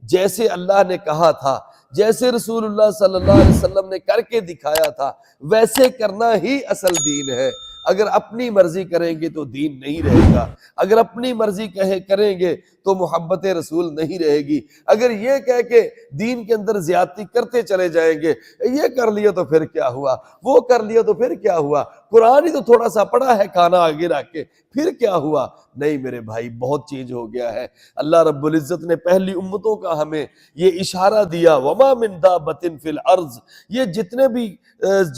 جیسے اللہ نے کہا تھا، جیسے رسول اللہ صلی اللہ علیہ وسلم نے کر کے دکھایا تھا، ویسے کرنا ہی اصل دین ہے۔ اگر اپنی مرضی کریں گے تو دین نہیں رہے گا، اگر اپنی مرضی کریں گے تو محبت رسول نہیں رہے گی۔ اگر یہ کہہ کے دین کے اندر زیادتی کرتے چلے جائیں گے، یہ کر لیا تو پھر کیا ہوا، وہ کر لیا تو پھر کیا ہوا، قرآن ہی تو تھوڑا سا پڑھا ہے کھانا آگے رکھ کے، پھر کیا ہوا؟ نہیں میرے بھائی، بہت چینج ہو گیا ہے۔ اللہ رب العزت نے پہلی امتوں کا ہمیں یہ اشارہ دیا، وما من دابۃ فی الارض، یہ جتنے بھی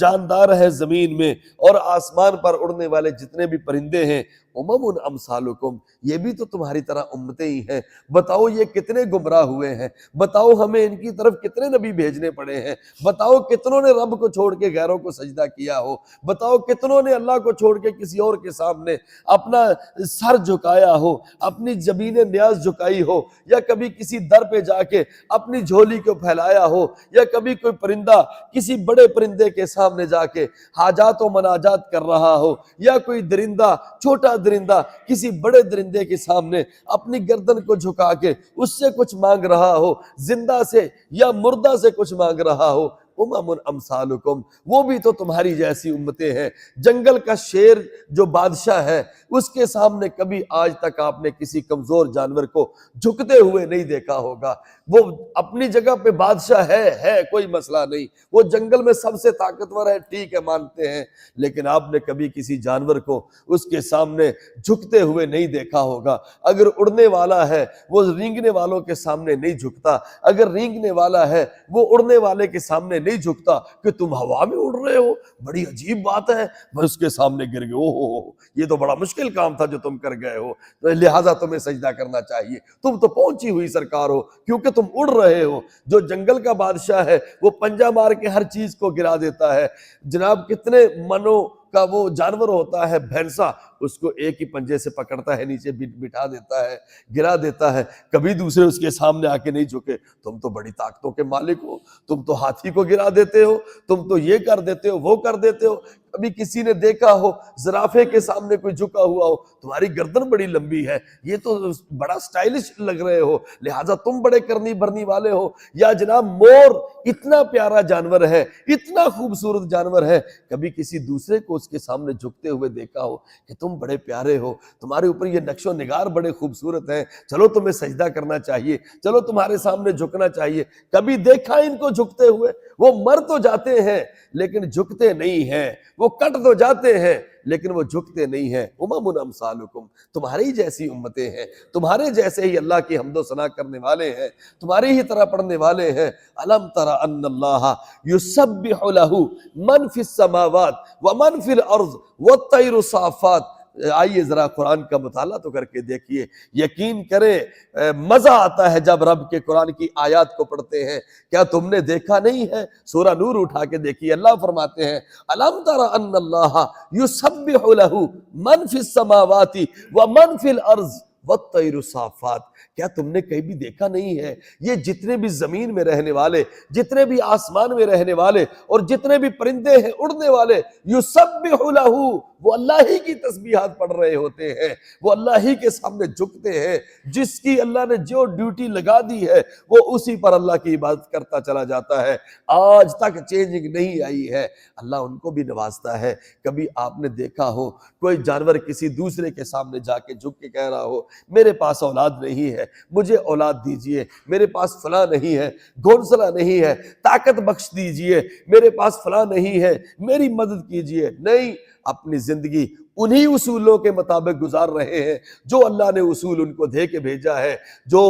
جاندار ہیں زمین میں اور آسمان پر اڑنے والے جتنے بھی پرندے ہیں، امم امثالکم، یہ بھی تو تمہاری طرح امتیں ہی ہیں۔ بتاؤ یہ کتنے گمراہ ہوئے ہیں، بتاؤ ہمیں ان کی طرف کتنے نبی بھیجنے پڑے ہیں، بتاؤ کتنوں نے رب کو چھوڑ کے غیروں کو سجدہ کیا ہو، بتاؤ کتنوں نے اللہ کو چھوڑ کے کسی اور کے سامنے اپنا سر جھکایا ہو، اپنی جبین نیاز جھکائی ہو، یا کبھی کسی در پہ جا کے اپنی جھولی کو پھیلایا ہو، یا کبھی کوئی پرندہ کسی بڑے پرندے کے سامنے جا کے حاجات و مناجات کر رہا ہو، یا کوئی درندہ، چھوٹا درندہ کسی بڑے درندے کے سامنے اپنی گردن کو جھکا کے اس سے کچھ مانگ رہا ہو، زندہ سے یا مردہ سے کچھ مانگ رہا ہو، امم امثالکم، وہ بھی تو تمہاری جیسی امتیں ہیں۔ جنگل کا شیر جو بادشاہ ہے، اس کے سامنے کبھی آج تک آپ نے کسی کمزور جانور کو جھکتے ہوئے نہیں دیکھا ہوگا۔ وہ اپنی جگہ پہ بادشاہ ہے، کوئی مسئلہ نہیں، وہ جنگل میں سب سے طاقتور ہے، ٹھیک ہے مانتے ہیں، لیکن آپ نے کبھی کسی جانور کو اس کے سامنے جھکتے ہوئے نہیں دیکھا ہوگا۔ اگر اڑنے والا ہے وہ رینگنے والوں کے سامنے نہیں جھکتا، اگر رینگنے والا ہے وہ اڑنے والے کے سامنے نہیں جھکتا کہ تم ہوا میں اڑ رہے ہو، بڑی عجیب بات ہے، میں اس کے سامنے گر گئے، اوہ یہ تو بڑا مشکل کام تھا جو تم کر گئے ہو، لہٰذا تمہیں سجدہ کرنا چاہیے، تم تو پہنچی ہوئی سرکار ہو کیونکہ تم اڑ رہے ہو۔ جو جنگل کا بادشاہ ہے وہ پنجہ مار کے ہر چیز کو گرا دیتا ہے۔ جناب کتنے منوں کا وہ جانور ہوتا ہے بھینسا، اس کو ایک ہی پنجے سے پکڑتا ہے، نیچے بٹھا دیتا ہے، گرا دیتا ہے، کبھی دوسرے اس کے سامنے آ کے نہیں جھکے۔ تم تو بڑی طاقتوں کے مالک ہو، تم تو ہاتھی کو گرا دیتے ہو، تم تو یہ کر دیتے ہو، وہ کر دیتے ہو۔ کبھی کسی نے دیکھا ہو زرافے کے سامنے کوئی جھکا ہوا ہو، تمہاری گردن بڑی لمبی ہے، یہ تو بڑا سٹائلش لگ رہے ہو، لہٰذا تم بڑے کرنی بھرنی والے ہو۔ یا جناب مور اتنا پیارا جانور ہے، اتنا خوبصورت جانور ہے، کبھی کسی دوسرے کو اس کے سامنے جھکتے ہوئے دیکھا ہو کہ تم بڑے پیارے ہو، تمہارے اوپر یہ نقش و نگار بڑے خوبصورت ہیں، چلو تمہیں سجدہ کرنا چاہیے، چلو تمہارے سامنے جھکنا چاہیے۔ کبھی دیکھا ان کو جھکتے ہوئے؟ وہ مر تو جاتے ہیں لیکن جھکتے نہیں ہیں، وہ کٹ تو جاتے ہیں لیکن وہ جھکتے نہیں ہیں۔ امم امثالکم، تمہاری ہی جیسی امتیں ہیں، تمہارے جیسے ہی اللہ کی حمد و ثنا کرنے والے ہیں، تمہاری ہی طرح پڑھنے والے ہیں۔ الم تر ان اللہ یسبح لہ من فی السماوات ومن فی الارض والطیر صافات۔ آئیے ذرا قرآن کا مطالعہ تو کر کے دیکھیے، یقین کریں مزہ آتا ہے جب رب کے قرآن کی آیات کو پڑھتے ہیں۔ کیا تم نے دیکھا نہیں ہے؟ سورہ نور اٹھا کے دیکھیے، اللہ فرماتے ہیں الم تر ان اللہ یسبح لہ من فی السماوات ومن فی الارض والطیر صافات۔ کیا تم نے کہیں بھی دیکھا نہیں ہے یہ جتنے بھی زمین میں رہنے والے، جتنے بھی آسمان میں رہنے والے اور جتنے بھی پرندے ہیں اڑنے والے، یسبح لہ، وہ اللہ ہی کی تسبیحات پڑھ رہے ہوتے ہیں، وہ اللہ ہی کے سامنے جھکتے ہیں۔ جس کی اللہ نے جو ڈیوٹی لگا دی ہے وہ اسی پر اللہ کی عبادت کرتا چلا جاتا ہے۔ آج تک چینجنگ نہیں آئی ہے۔ اللہ ان کو بھی نوازتا ہے۔ کبھی آپ نے دیکھا ہو کوئی جانور کسی دوسرے کے سامنے جا کے جھک کے کہہ رہا ہو میرے پاس اولاد نہیں ہے، مجھے اولاد دیجئے، میرے پاس فلاں نہیں ہے، گھونسلہ نہیں ہے، طاقت بخش دیجئے، میرے پاس فلاں نہیں ہے، میری مدد کیجئے؟ نہیں، اپنی زندگی انہی اصولوں کے مطابق گزار رہے ہیں جو اللہ نے اصول ان کو دے کے بھیجا ہے۔ جو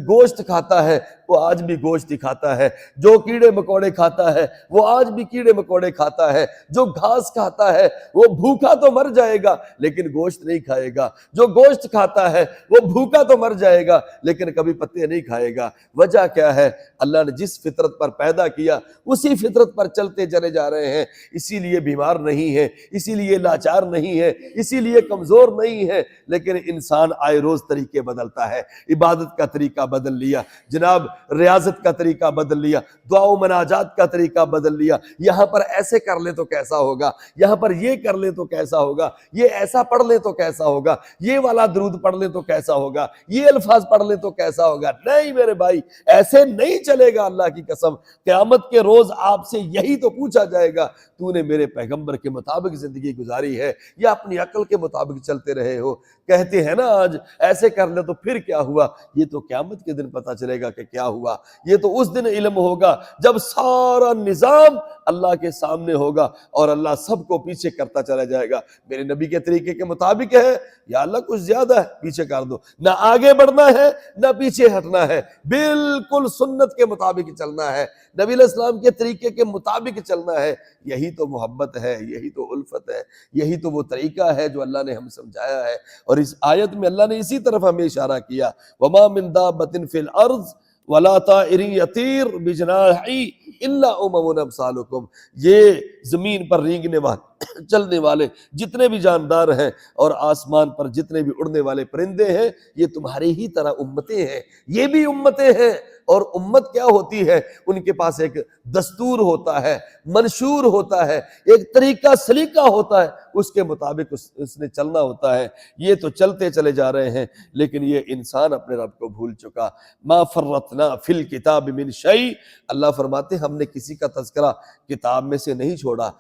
گوشت کھاتا ہے وہ آج بھی گوشت ہی کھاتا ہے، جو کیڑے مکوڑے کھاتا ہے وہ آج بھی کیڑے مکوڑے کھاتا ہے، جو گھاس کھاتا ہے وہ بھوکا تو مر جائے گا لیکن گوشت نہیں کھائے گا، جو گوشت کھاتا ہے وہ بھوکا تو مر جائے گا لیکن کبھی پتے نہیں کھائے گا۔ وجہ کیا ہے؟ اللہ نے جس فطرت پر پیدا کیا اسی فطرت پر چلتے چلے جا رہے ہیں، اسی لیے بیمار نہیں ہے، اسی لیے لاچار نہیں ہے، اسی لیے کمزور نہیں ہے۔ لیکن انسان آئے روز طریقے بدلتا ہے، عبادت کا طریقہ بدل لیا۔ جناب ریاضت کا طریقہ بدل لیا، دعا و مناجات کا طریقہ بدل لیا، یہاں پر ایسے کر لے تو کیسا ہوگا، یہاں پر یہ کر لے تو کیسا ہوگا، یہ ایسا پڑھ لے تو کیسا ہوگا، یہ والا درود پڑھ لے تو کیسا ہوگا، یہ الفاظ پڑھ لے تو کیسا ہوگا۔ نہیں میرے بھائی، ایسے نہیں چلے گا، اللہ کی قسم قیامت کے روز آپ سے یہی تو پوچھا جائے گا، تو نے میرے پیغمبر کے مطابق زندگی گزاری ہے یا اپنی عقل کے مطابق چلتے رہے ہو؟ کہتے ہیں نا آج ایسے کر لے تو پھر کیا ہوا، یہ تو قیامت کے دن پتہ چلے گا کہ کیا ہوا۔ یہ تو اس دن علم ہوگا جب سارا نظام اللہ کے سامنے ہوگا اور اللہ سب کو پیچھے کرتا چلا جائے گا۔ میرے نبی کے طریقے کے مطابق ہے یا اللہ کچھ زیادہ ہے، پیچھے کر دو، نہ آگے بڑھنا ہے نہ پیچھے ہٹنا ہے، بالکل سنت کے مطابق چلنا ہے، نبی علیہ السلام کے طریقے کے مطابق چلنا ہے۔ یہی تو محبت ہے، یہی تو الفت ہے، یہی تو وہ طریقہ ہے جو اللہ نے ہم سمجھایا ہے۔ اور اس آیت میں اللہ نے اسی طرف ہمیں اشارہ کیا، وما من دابۃ فی الارض ولا طائر یطیر بجناحی الا امم امثالکم، یہ زمین پر رینگنے والے چلنے والے جتنے بھی جاندار ہیں اور آسمان پر جتنے بھی اڑنے والے پرندے ہیں، یہ تمہاری ہی طرح امتیں ہیں، یہ بھی امتیں ہیں۔ اور امت کیا ہوتی ہے؟ ان کے پاس ایک دستور ہوتا ہے، منشور ہوتا ہے، ایک طریقہ سلیقہ ہوتا ہے، اس کے مطابق اس نے چلنا ہوتا ہے۔ یہ تو چلتے چلے جا رہے ہیں، لیکن یہ انسان اپنے رب کو بھول چکا۔ ما فرطنا فی الکتاب من شیء، اللہ فرماتے ہم نے کسی کا تذکرہ کتاب میں سے نہیں چھوڑا۔